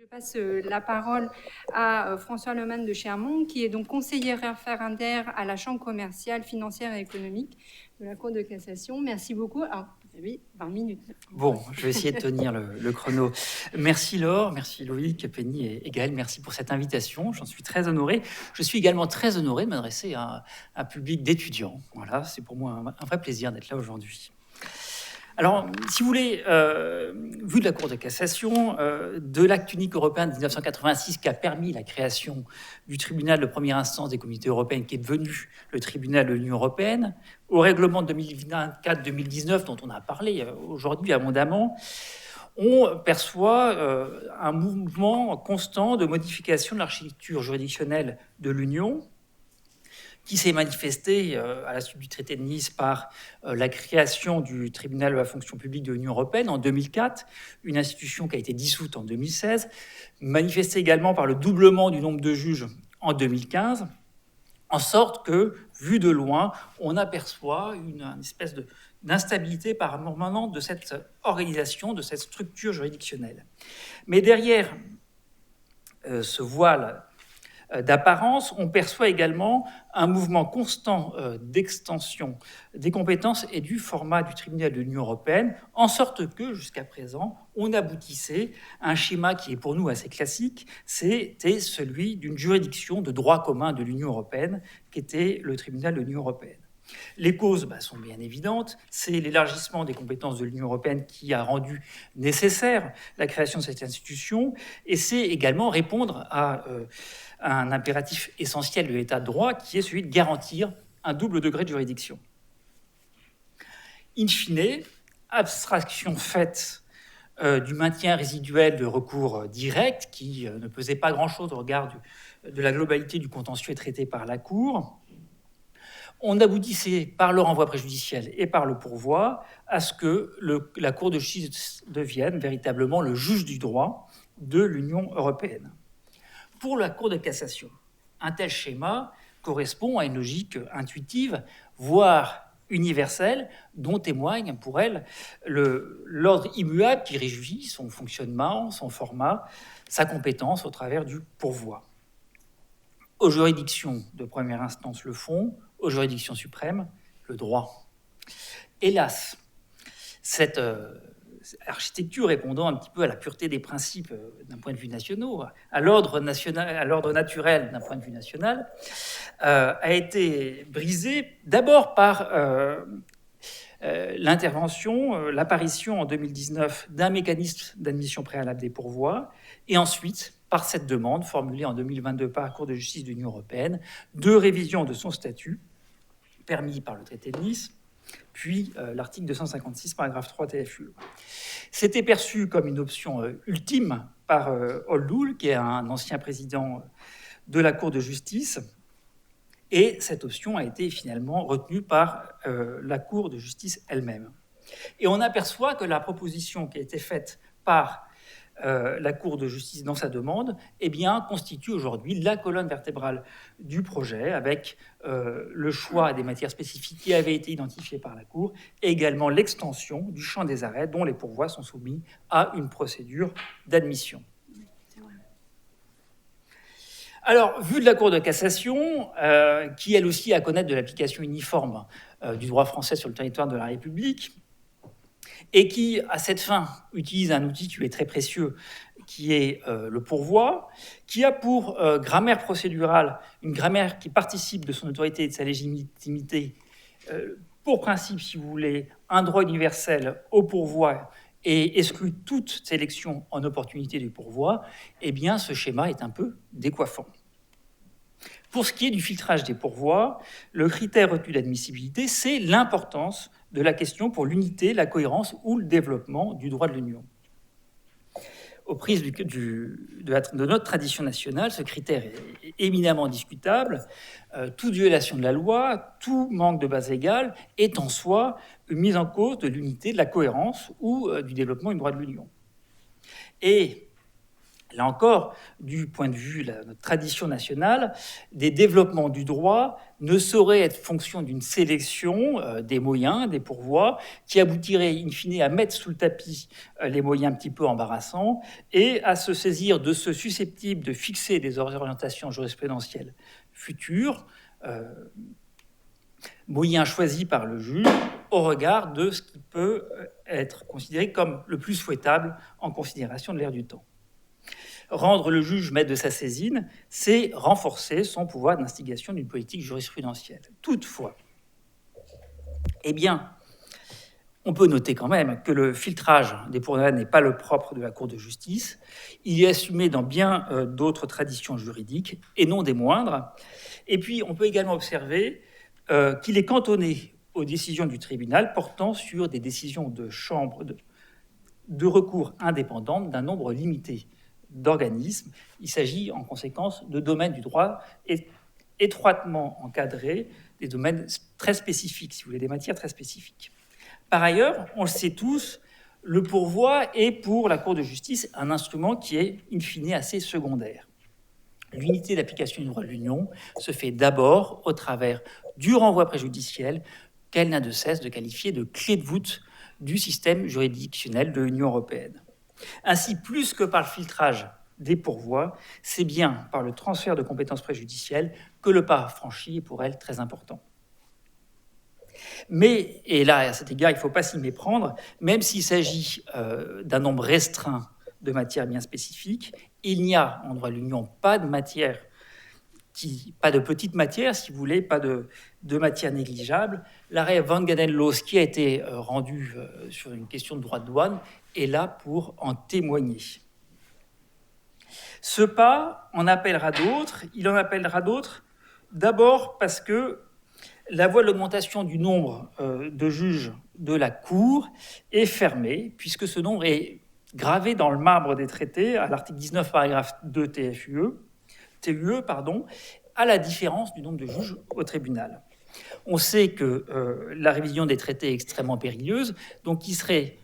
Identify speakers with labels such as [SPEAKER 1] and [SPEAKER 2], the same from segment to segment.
[SPEAKER 1] Je passe la parole à François Lemann de Chermont, qui est donc conseiller référendaire à la Chambre commerciale, financière et économique de la Cour de cassation. Merci beaucoup. Alors, vous avez 20 minutes.
[SPEAKER 2] Bon, je vais essayer de tenir le chrono. Merci Laure, merci Loïc, Penny et Gaël, merci pour cette invitation. J'en suis très honoré. Je suis également très honoré de m'adresser à un public d'étudiants. Voilà, c'est pour moi un vrai plaisir d'être là aujourd'hui. Alors, si vous voulez, vu de la Cour de cassation, de l'acte unique européen de 1986 qui a permis la création du tribunal de première instance des communautés européennes, qui est devenu le tribunal de l'Union européenne, au règlement de 2024-2019 dont on a parlé aujourd'hui abondamment, on perçoit un mouvement constant de modification de l'architecture juridictionnelle de l'Union, qui s'est manifesté à la suite du traité de Nice par la création du tribunal de la fonction publique de l'Union européenne en 2004, une institution qui a été dissoute en 2016, manifesté également par le doublement du nombre de juges en 2015, en sorte que, vu de loin, on aperçoit une espèce d'instabilité permanente de cette organisation, de cette structure juridictionnelle. Mais derrière ce voile d'apparence, on perçoit également un mouvement constant d'extension des compétences et du format du tribunal de l'Union européenne, en sorte que, jusqu'à présent, on aboutissait à un schéma qui est pour nous assez classique, c'était celui d'une juridiction de droit commun de l'Union européenne, qui était le tribunal de l'Union européenne. Les causes sont bien évidentes, c'est l'élargissement des compétences de l'Union européenne qui a rendu nécessaire la création de cette institution, et c'est également répondre à un impératif essentiel de l'état de droit, qui est celui de garantir un double degré de juridiction. In fine, abstraction faite du maintien résiduel de recours direct, qui ne pesait pas grand-chose au regard de la globalité du contentieux traité par la Cour, on aboutissait par le renvoi préjudiciel et par le pourvoi à ce que la Cour de justice devienne véritablement le juge du droit de l'Union européenne. Pour la Cour de cassation, un tel schéma correspond à une logique intuitive, voire universelle, dont témoigne pour elle l'ordre immuable qui régit son fonctionnement, son format, sa compétence au travers du pourvoi. Aux juridictions de première instance, le fond, aux juridictions suprêmes, le droit. Hélas, cette architecture répondant un petit peu à la pureté des principes d'un point de vue national, à l'ordre naturel d'un point de vue national, a été brisée d'abord par l'apparition en 2019 d'un mécanisme d'admission préalable des pourvois, et ensuite par cette demande formulée en 2022 par la Cour de justice de l'Union européenne de révision de son statut, permis par le traité de Nice, puis l'article 256, paragraphe 3 TFUE. C'était perçu comme une option ultime par Oldul, qui est un ancien président de la Cour de justice, et cette option a été finalement retenue par la Cour de justice elle-même. Et on aperçoit que la proposition qui a été faite par la Cour de justice dans sa demande, constitue aujourd'hui la colonne vertébrale du projet, avec le choix des matières spécifiques qui avaient été identifiées par la Cour, et également l'extension du champ des arrêts dont les pourvois sont soumis à une procédure d'admission. Alors, vu de la Cour de cassation, qui elle aussi a connaître de l'application uniforme du droit français sur le territoire de la République, et qui, à cette fin, utilise un outil qui est très précieux, qui est le pourvoi, qui a pour grammaire procédurale une grammaire qui participe de son autorité et de sa légitimité, pour principe, si vous voulez, un droit universel au pourvoi et exclut toute sélection en opportunité du pourvoi, ce schéma est un peu décoiffant. Pour ce qui est du filtrage des pourvois, le critère retenu d'admissibilité, c'est l'importance de la question pour l'unité, la cohérence ou le développement du droit de l'Union. Au prisme de notre tradition nationale, ce critère est éminemment discutable. Toute violation de la loi, tout manque de base légale est en soi une mise en cause de l'unité, de la cohérence ou du développement du droit de l'Union. Et Là encore, du point de vue de notre tradition nationale, des développements du droit ne sauraient être fonction d'une sélection des moyens, des pourvois, qui aboutirait in fine à mettre sous le tapis les moyens un petit peu embarrassants et à se saisir de ceux susceptibles de fixer des orientations jurisprudentielles futures, moyens choisis par le juge au regard de ce qui peut être considéré comme le plus souhaitable en considération de l'ère du temps. Rendre le juge maître de sa saisine, c'est renforcer son pouvoir d'instigation d'une politique jurisprudentielle. Toutefois, eh bien, on peut noter quand même que le filtrage des pourvois n'est pas le propre de la Cour de justice. Il est assumé dans bien d'autres traditions juridiques, et non des moindres. Et puis, on peut également observer qu'il est cantonné aux décisions du tribunal portant sur des décisions de chambre de recours indépendantes d'un nombre limité d'organismes. Il s'agit en conséquence de domaines du droit étroitement encadrés, des domaines très spécifiques, si vous voulez, des matières très spécifiques. Par ailleurs, on le sait tous, le pourvoi est pour la Cour de justice un instrument qui est in fine assez secondaire. L'unité d'application du droit de l'Union se fait d'abord au travers du renvoi préjudiciel qu'elle n'a de cesse de qualifier de clé de voûte du système juridictionnel de l'Union européenne. Ainsi, plus que par le filtrage des pourvois, c'est bien par le transfert de compétences préjudicielles que le pas franchi est pour elle très important. Mais, et là, à cet égard, il ne faut pas s'y méprendre, même s'il s'agit d'un nombre restreint de matières bien spécifiques, il n'y a en droit de l'Union pas de matière, pas de petite matière, si vous voulez, pas de matière négligeable. L'arrêt Van Gaden-Loos, qui a été rendu sur une question de droit de douane, est là pour en témoigner. Ce pas en appellera d'autres. Il en appellera d'autres d'abord parce que la voie de l'augmentation du nombre de juges de la Cour est fermée, puisque ce nombre est gravé dans le marbre des traités, à l'article 19, paragraphe 2 TUE, à la différence du nombre de juges au tribunal. On sait que la révision des traités est extrêmement périlleuse, donc il serait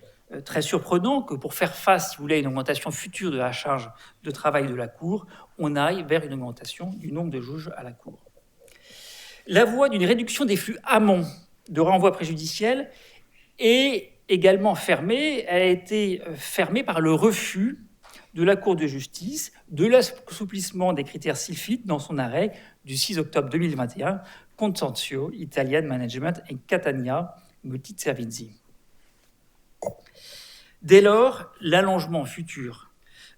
[SPEAKER 2] très surprenant que pour faire face, si vous voulez, à une augmentation future de la charge de travail de la Cour, on aille vers une augmentation du nombre de juges à la Cour. La voie d'une réduction des flux amont de renvoi préjudiciel est également fermée. Elle a été fermée par le refus de la Cour de justice de l'assouplissement des critères SILFIT dans son arrêt du 6 octobre 2021, Contenzio Italian Management et Catania Multiservizi. Dès lors, l'allongement futur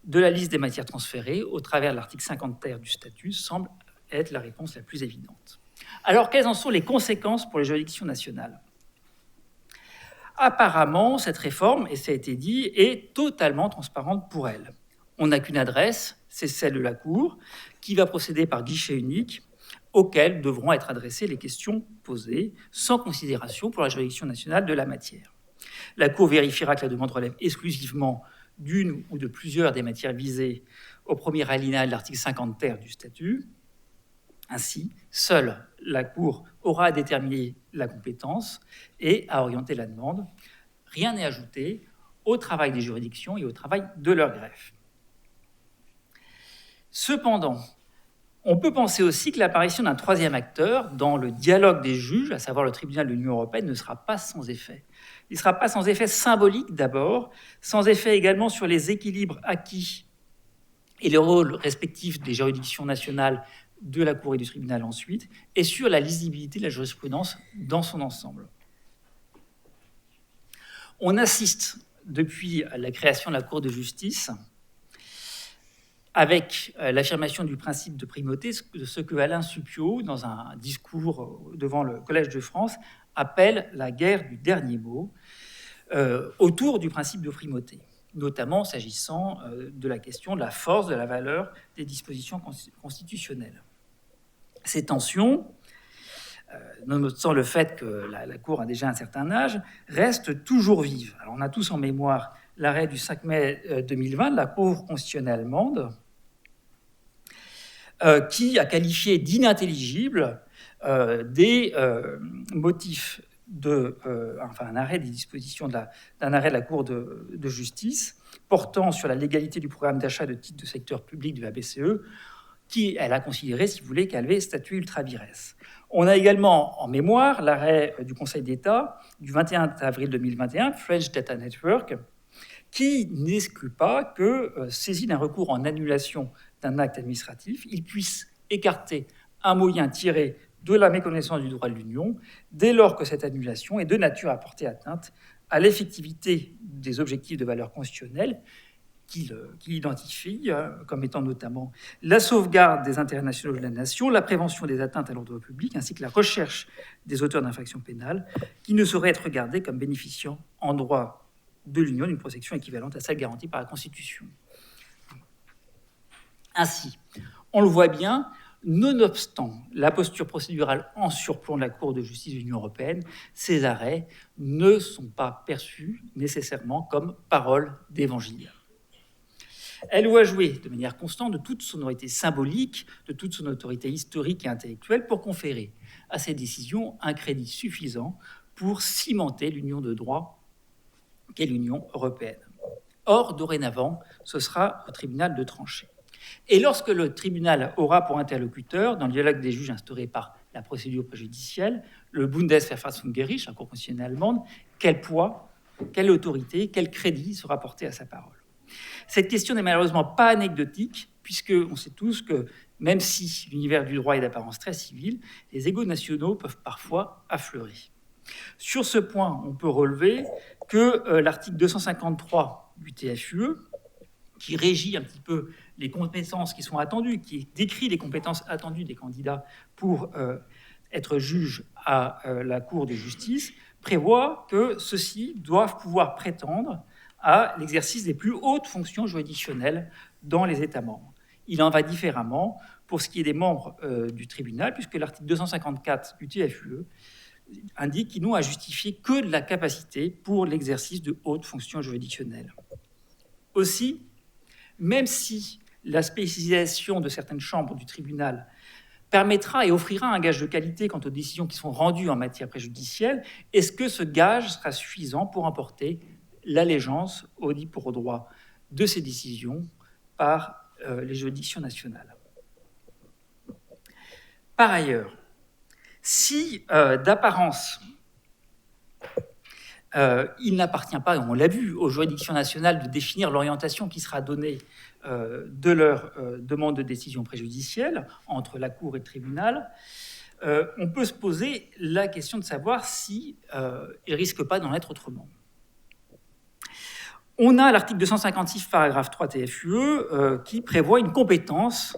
[SPEAKER 2] de la liste des matières transférées au travers de l'article 50 ter du statut semble être la réponse la plus évidente. Alors, quelles en sont les conséquences pour les juridictions nationales ? Apparemment, cette réforme, et ça a été dit, est totalement transparente pour elle. On n'a qu'une adresse, c'est celle de la Cour, qui va procéder par guichet unique, auquel devront être adressées les questions posées, sans considération pour la juridiction nationale de la matière. La Cour vérifiera que la demande relève exclusivement d'une ou de plusieurs des matières visées au premier alinéa de l'article 50 ter du statut. Ainsi, seule la Cour aura à déterminer la compétence et à orienter la demande. Rien n'est ajouté au travail des juridictions et au travail de leur greffe. Cependant, on peut penser aussi que l'apparition d'un troisième acteur dans le dialogue des juges, à savoir le tribunal de l'Union européenne, ne sera pas sans effet. Il ne sera pas sans effet symbolique d'abord, sans effet également sur les équilibres acquis et les rôles respectifs des juridictions nationales de la Cour et du tribunal ensuite, et sur la lisibilité de la jurisprudence dans son ensemble. On assiste, depuis la création de la Cour de justice, avec l'affirmation du principe de primauté, de ce que Alain Supiot, dans un discours devant le Collège de France, appelle la guerre du dernier mot, autour du principe de primauté, notamment s'agissant de la question de la force, de la valeur des dispositions constitutionnelles. Ces tensions, nonobstant le fait que la Cour a déjà un certain âge, restent toujours vives. Alors, on a tous en mémoire l'arrêt du 5 mai 2020 de la Cour constitutionnelle allemande, qui a qualifié d'inintelligibles des motifs un arrêt des dispositions d'un arrêt de la Cour de justice portant sur la légalité du programme d'achat de titres de secteur public de la BCE, qui elle a considéré, si vous voulez, qu'elle avait statut ultra vires. On a également en mémoire l'arrêt du Conseil d'État du 21 avril 2021, French Data Network, qui n'exclut pas que, saisi d'un recours en annulation d'un acte administratif, il puisse écarter un moyen tiré de la méconnaissance du droit de l'Union, dès lors que cette annulation est de nature à porter atteinte à l'effectivité des objectifs de valeur constitutionnelle qu'il identifie comme étant notamment la sauvegarde des intérêts nationaux de la nation, la prévention des atteintes à l'ordre public, ainsi que la recherche des auteurs d'infractions pénales, qui ne sauraient être regardés comme bénéficiant en droit de l'Union d'une protection équivalente à celle garantie par la Constitution. Ainsi, on le voit bien, nonobstant la posture procédurale en surplomb de la Cour de justice de l'Union européenne, ces arrêts ne sont pas perçus nécessairement comme paroles d'évangile. Elle doit jouer de manière constante de toute son autorité symbolique, de toute son autorité historique et intellectuelle pour conférer à ces décisions un crédit suffisant pour cimenter l'union de droit qu'est l'Union européenne. Or, dorénavant, ce sera au tribunal de trancher. Et lorsque le tribunal aura pour interlocuteur, dans le dialogue des juges instauré par la procédure préjudicielle, le Bundesverfassungsgericht, la Cour constitutionnelle allemande, quel poids, quelle autorité, quel crédit sera porté à sa parole? Cette question n'est malheureusement pas anecdotique, puisqu'on sait tous que, même si l'univers du droit est d'apparence très civile, les égos nationaux peuvent parfois affleurer. Sur ce point, on peut relever que l'article 253 du TFUE, qui régit un petit peu les compétences qui sont attendues, qui décrit les compétences attendues des candidats pour être juges à la Cour de justice, prévoit que ceux-ci doivent pouvoir prétendre à l'exercice des plus hautes fonctions juridictionnelles dans les États membres. Il en va différemment pour ce qui est des membres du tribunal, puisque l'article 254 du TFUE indique qu'ils n'ont à justifier que de la capacité pour l'exercice de hautes fonctions juridictionnelles. Aussi, même si la spécialisation de certaines chambres du tribunal permettra et offrira un gage de qualité quant aux décisions qui sont rendues en matière préjudicielle, est-ce que ce gage sera suffisant pour emporter l'allégeance au libre droit de ces décisions par les juridictions nationales? Par ailleurs, si d'apparence il n'appartient pas, on l'a vu, aux juridictions nationales de définir l'orientation qui sera donnée de leur demande de décision préjudicielle entre la Cour et le tribunal, on peut se poser la question de savoir si il ne risque pas d'en être autrement. On a l'article 256, paragraphe 3 TFUE, qui prévoit une compétence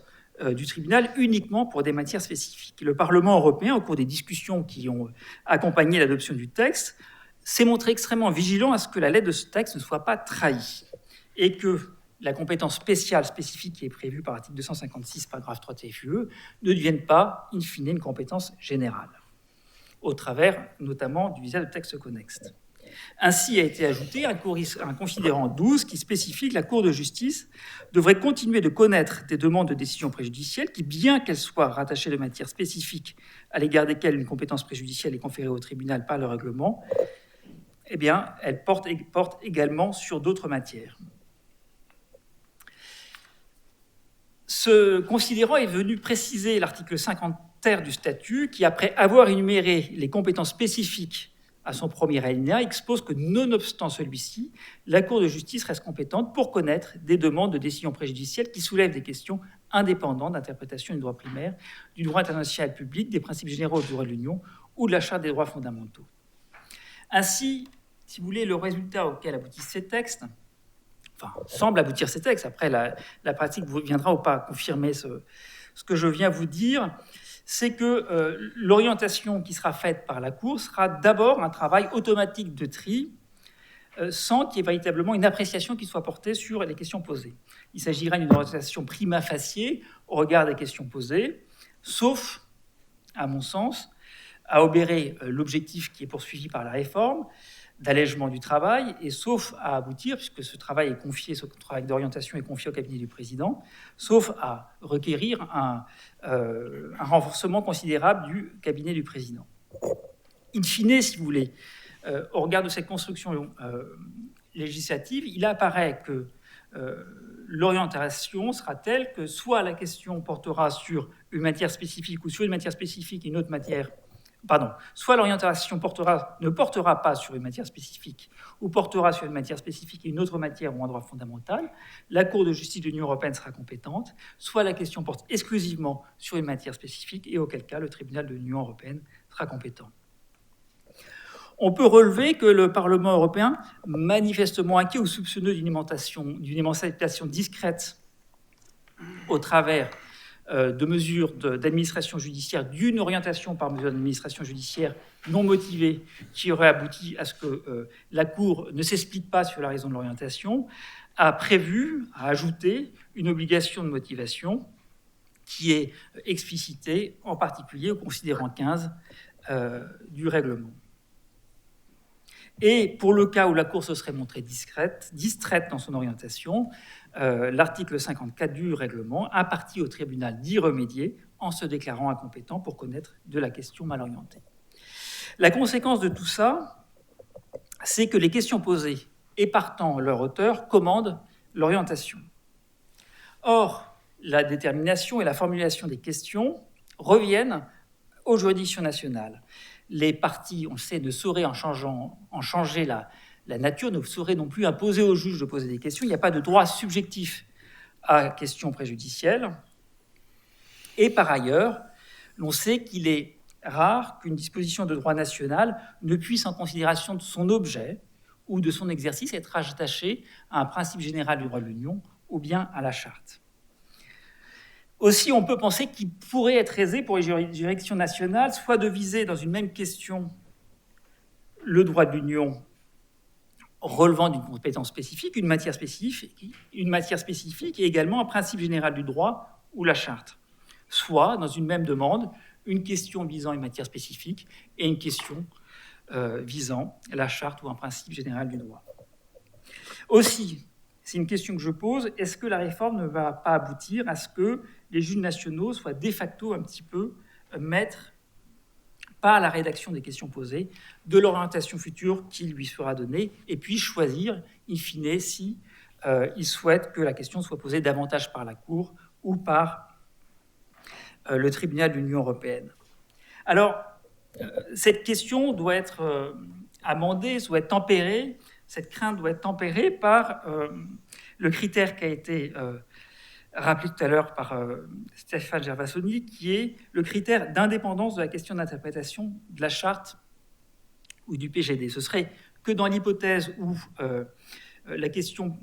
[SPEAKER 2] du tribunal uniquement pour des matières spécifiques. Le Parlement européen, au cours des discussions qui ont accompagné l'adoption du texte, s'est montré extrêmement vigilant à ce que la lettre de ce texte ne soit pas trahie et que la compétence spéciale spécifique qui est prévue par l'article 256, paragraphe 3 TFUE, ne devienne pas, in fine, une compétence générale, au travers notamment du visage de textes connexes. Ainsi a été ajouté un considérant 12 qui spécifie que la Cour de justice devrait continuer de connaître des demandes de décision préjudicielle qui, bien qu'elles soient rattachées de matière spécifique à l'égard desquelles une compétence préjudicielle est conférée au tribunal par le règlement, eh bien, elles portent également sur d'autres matières. Ce considérant est venu préciser l'article 50 ter du statut qui, après avoir énuméré les compétences spécifiques à son premier alinéa, expose que, nonobstant celui-ci, la Cour de justice reste compétente pour connaître des demandes de décision préjudicielle qui soulèvent des questions indépendantes d'interprétation du droit primaire, du droit international public, des principes généraux du droit de l'Union ou de la Charte des droits fondamentaux. Ainsi, si vous voulez, le résultat auquel aboutissent ces textes, semble aboutir ces textes, après la pratique viendra ou pas confirmer ce que je viens vous dire, c'est que l'orientation qui sera faite par la Cour sera d'abord un travail automatique de tri, sans qu'il y ait véritablement une appréciation qui soit portée sur les questions posées. Il s'agira d'une orientation prima facie au regard des questions posées, sauf, à mon sens, à obérer l'objectif qui est poursuivi par la réforme, d'allègement du travail, et sauf à aboutir, puisque ce travail d'orientation est confié au cabinet du président, sauf à requérir un renforcement considérable du cabinet du président. In fine, si vous voulez, au regard de cette construction législative, il apparaît que l'orientation sera telle que soit la question portera sur une matière spécifique ou sur une matière spécifique et une autre matière, soit l'orientation ne portera pas sur une matière spécifique ou portera sur une matière spécifique et une autre matière ou un droit fondamental, la Cour de justice de l'Union européenne sera compétente, soit la question porte exclusivement sur une matière spécifique et auquel cas le tribunal de l'Union européenne sera compétent. On peut relever que le Parlement européen, manifestement inquiet ou soupçonneux d'une émancipation discrète au travers de mesures d'administration judiciaire, d'une orientation par mesure d'administration judiciaire non motivée qui aurait abouti à ce que la Cour ne s'explique pas sur la raison de l'orientation, a ajouté une obligation de motivation qui est explicitée en particulier au considérant 15 du règlement. Et pour le cas où la Cour se serait montrée distraite dans son orientation, l'article 54 du règlement impartit au tribunal d'y remédier en se déclarant incompétent pour connaître de la question mal orientée. La conséquence de tout ça, c'est que les questions posées et partant leur auteur commandent l'orientation. Or, la détermination et la formulation des questions reviennent aux juridictions nationales. Les parties, on le sait, ne sauraient en changer la nature, ne sauraient non plus imposer au juge de poser des questions. Il n'y a pas de droit subjectif à question préjudicielle. Et par ailleurs, l'on sait qu'il est rare qu'une disposition de droit national ne puisse, en considération de son objet ou de son exercice, être attachée à un principe général du droit de l'Union ou bien à la charte. Aussi, on peut penser qu'il pourrait être aisé pour les juridictions nationales soit de viser dans une même question le droit de l'Union relevant d'une compétence spécifique, une matière spécifique et également un principe général du droit ou la charte. Soit, dans une même demande, une question visant une matière spécifique et une question visant la charte ou un principe général du droit. Aussi, c'est une question que je pose, est-ce que la réforme ne va pas aboutir à ce que les juges nationaux soient de facto un petit peu maîtres, par la rédaction des questions posées, de l'orientation future qui lui sera donnée, et puis choisir, in fine, si ils souhaitent que la question soit posée davantage par la Cour ou par le tribunal de l'Union européenne. Alors, cette question doit être amendée, doit être tempérée, cette crainte doit être tempérée par le critère qui a été rappelé tout à l'heure par Stéphane Gervasoni, qui est le critère d'indépendance de la question d'interprétation de la charte ou du PGD. Ce serait que dans l'hypothèse où la question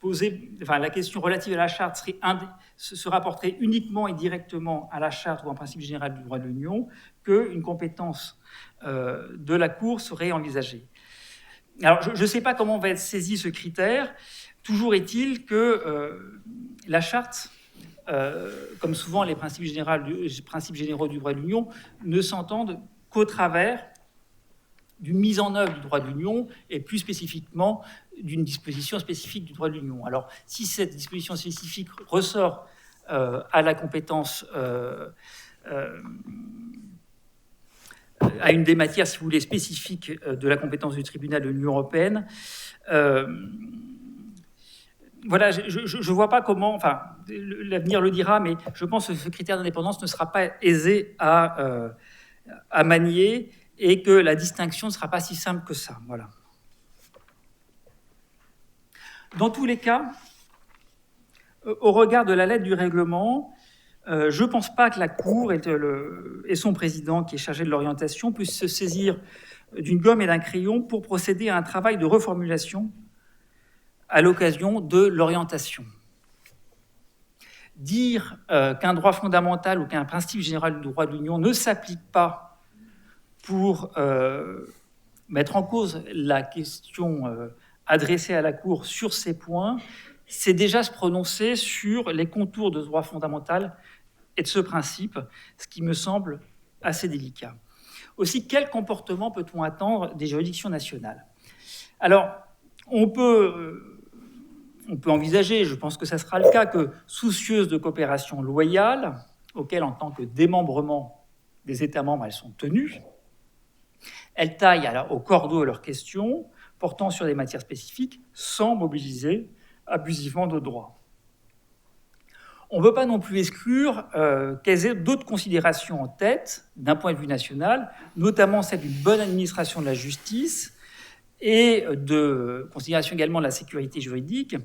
[SPEAKER 2] la question relative à la charte se rapporterait uniquement et directement à la charte ou à un principe général du droit de l'Union, qu'une compétence de la Cour serait envisagée. Alors, je ne sais pas comment va être saisi ce critère. Toujours est-il que la charte, comme souvent les principes généraux du droit de l'Union, ne s'entendent qu'au travers d'une mise en œuvre du droit de l'Union et plus spécifiquement d'une disposition spécifique du droit de l'Union. Alors, si cette disposition spécifique ressort à la compétence, à une des matières, si vous voulez, spécifiques de la compétence du tribunal de l'Union européenne, voilà, je ne vois pas comment, enfin, l'avenir le dira, mais je pense que ce critère d'indépendance ne sera pas aisé à manier et que la distinction ne sera pas si simple que ça. Voilà. Dans tous les cas, au regard de la lettre du règlement, je ne pense pas que la Cour et son président, qui est chargé de l'orientation, puissent se saisir d'une gomme et d'un crayon pour procéder à un travail de reformulation à l'occasion de l'orientation. Dire qu'un droit fondamental ou qu'un principe général du droit de l'Union ne s'applique pas pour mettre en cause la question adressée à la Cour sur ces points, c'est déjà se prononcer sur les contours de ce droit fondamental et de ce principe, ce qui me semble assez délicat. Aussi, quel comportement peut-on attendre des juridictions nationales ? Alors, on peut envisager, je pense que ça sera le cas, que soucieuses de coopération loyale, auxquelles en tant que démembrement des États membres elles sont tenues, Elles taillent au cordeau leurs questions, portant sur des matières spécifiques, sans mobiliser abusivement de droit. On ne peut pas non plus exclure qu'elles aient d'autres considérations en tête, d'un point de vue national, notamment celle d'une bonne administration de la justice et de considération également de la sécurité juridique,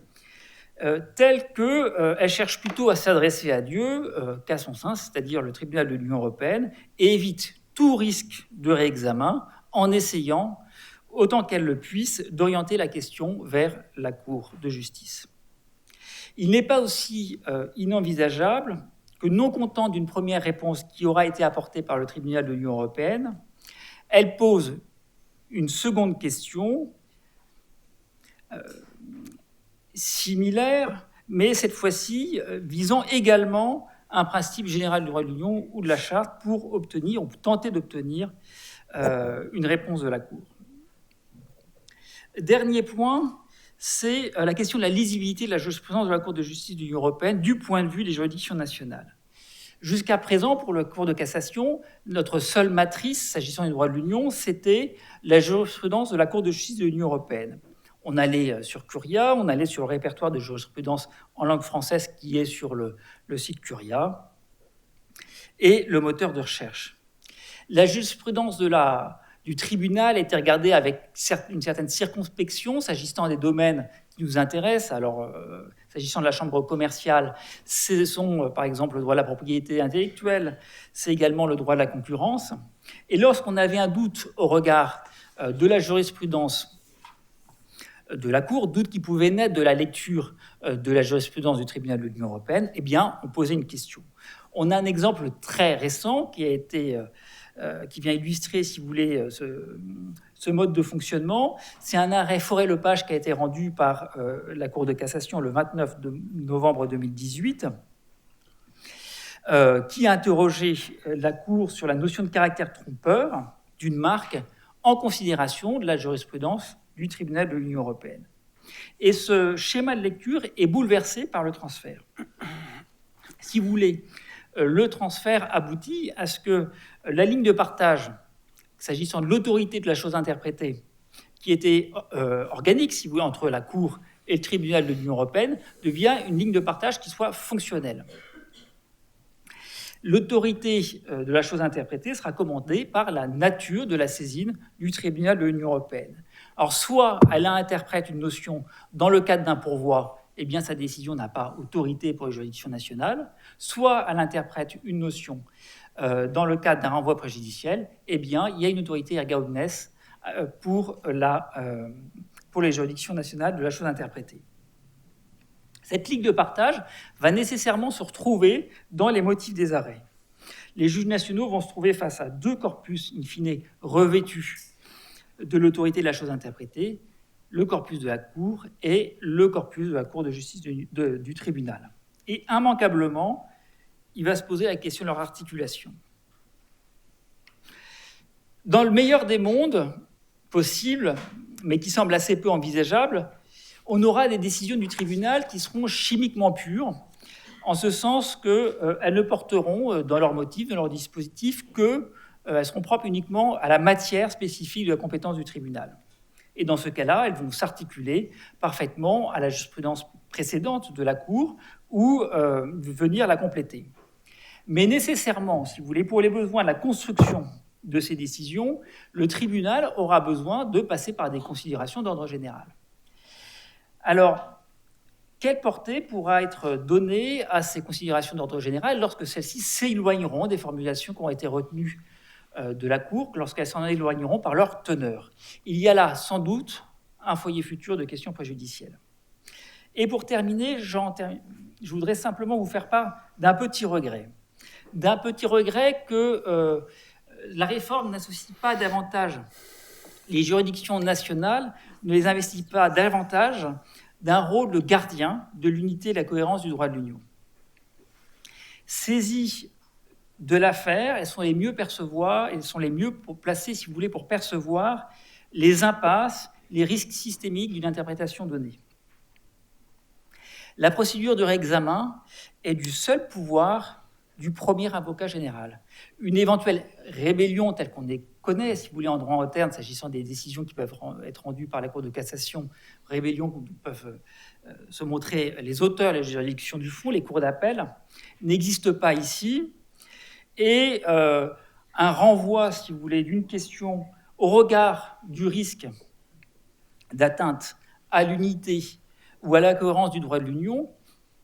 [SPEAKER 2] telle qu'elle cherche plutôt à s'adresser à Dieu qu'à son sein, c'est-à-dire le tribunal de l'Union européenne, et évite tout risque de réexamen en essayant, autant qu'elle le puisse, d'orienter la question vers la Cour de justice. Il n'est pas aussi inenvisageable que, non content d'une première réponse qui aura été apportée par le tribunal de l'Union européenne, elle pose une seconde question similaire, mais cette fois-ci visant également un principe général du droit de l'Union ou de la Charte pour obtenir ou tenter d'obtenir une réponse de la Cour. Dernier point, c'est la question de la lisibilité de la jurisprudence de la Cour de justice de l'Union européenne du point de vue des juridictions nationales. Jusqu'à présent, pour la Cour de cassation, notre seule matrice, s'agissant du droit de l'Union, c'était la jurisprudence de la Cour de justice de l'Union européenne. On allait sur Curia, on allait sur le répertoire de jurisprudence en langue française qui est sur le site Curia, et le moteur de recherche. La jurisprudence du tribunal était regardée avec une certaine circonspection, s'agissant des domaines qui nous intéressent. Alors, s'agissant de la chambre commerciale, ce sont par exemple le droit de la propriété intellectuelle, c'est également le droit de la concurrence. Et lorsqu'on avait un doute au regard de la jurisprudence de la Cour, doute qui pouvait naître de la lecture de la jurisprudence du tribunal de l'Union européenne, eh bien, on posait une question. On a un exemple très récent qui vient illustrer, si vous voulez, ce mode de fonctionnement. C'est un arrêt Forêt-Lepage qui a été rendu par la Cour de cassation le 29 novembre 2018, qui a interrogé la Cour sur la notion de caractère trompeur d'une marque en considération de la jurisprudence du tribunal de l'Union européenne. Et ce schéma de lecture est bouleversé par le transfert. Si vous voulez, le transfert aboutit à ce que la ligne de partage, s'agissant de l'autorité de la chose interprétée, qui était organique, si vous voulez, entre la Cour et le tribunal de l'Union européenne, devient une ligne de partage qui soit fonctionnelle. L'autorité de la chose interprétée sera commandée par la nature de la saisine du tribunal de l'Union européenne. Alors, soit elle interprète une notion dans le cadre d'un pourvoi, eh bien, sa décision n'a pas autorité pour les juridictions nationales, soit elle interprète une notion dans le cadre d'un renvoi préjudiciel, eh bien, il y a une autorité erga omnes pour les juridictions nationales de la chose interprétée. Cette ligne de partage va nécessairement se retrouver dans les motifs des arrêts. Les juges nationaux vont se trouver face à deux corpus, in fine, revêtus de l'autorité de la chose interprétée, le corpus de la Cour et le corpus de la Cour de justice du tribunal. Et immanquablement, il va se poser la question de leur articulation. Dans le meilleur des mondes possibles, mais qui semble assez peu envisageable, on aura des décisions du tribunal qui seront chimiquement pures, en ce sens qu'elles ne porteront dans leur motif, dans leur dispositif, qu'elles seront propres uniquement à la matière spécifique de la compétence du tribunal. Et dans ce cas-là, elles vont s'articuler parfaitement à la jurisprudence précédente de la Cour ou venir la compléter. Mais nécessairement, si vous voulez, pour les besoins de la construction de ces décisions, le tribunal aura besoin de passer par des considérations d'ordre général. Alors, quelle portée pourra être donnée à ces considérations d'ordre général lorsque celles-ci s'éloigneront des formulations qui ont été retenues de la Cour, lorsqu'elles s'en éloigneront par leur teneur? Il y a là, sans doute, un foyer futur de questions préjudicielles. Et pour terminer, je voudrais simplement vous faire part d'un petit regret. Que la réforme n'associe pas davantage les juridictions nationales, ne les investit pas davantage d'un rôle de gardien de l'unité et de la cohérence du droit de l'Union. Saisies de l'affaire, elles sont les mieux placées, si vous voulez, pour percevoir les impasses, les risques systémiques d'une interprétation donnée. La procédure de réexamen est du seul pouvoir du premier avocat général. Une éventuelle rébellion telle qu'on est connaît, si vous voulez, en droit interne, s'agissant des décisions qui peuvent être rendues par la Cour de cassation, rébellion, où peuvent se montrer les auteurs, les juridictions du fond, les cours d'appel, n'existe pas ici. Et un renvoi, si vous voulez, d'une question au regard du risque d'atteinte à l'unité ou à la cohérence du droit de l'Union,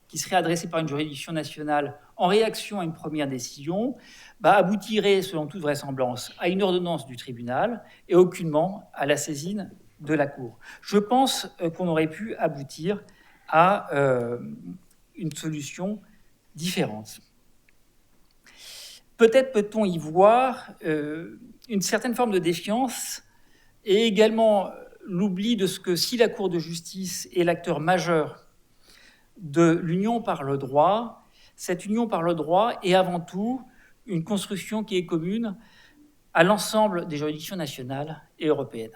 [SPEAKER 2] qui serait adressé par une juridiction nationale en réaction à une première décision, aboutirait, selon toute vraisemblance, à une ordonnance du tribunal et aucunement à la saisine de la Cour. Je pense qu'on aurait pu aboutir à une solution différente. Peut-être peut-on y voir une certaine forme de défiance et également l'oubli de ce que si la Cour de justice est l'acteur majeur de l'union par le droit, cette union par le droit est avant tout une construction qui est commune à l'ensemble des juridictions nationales et européennes.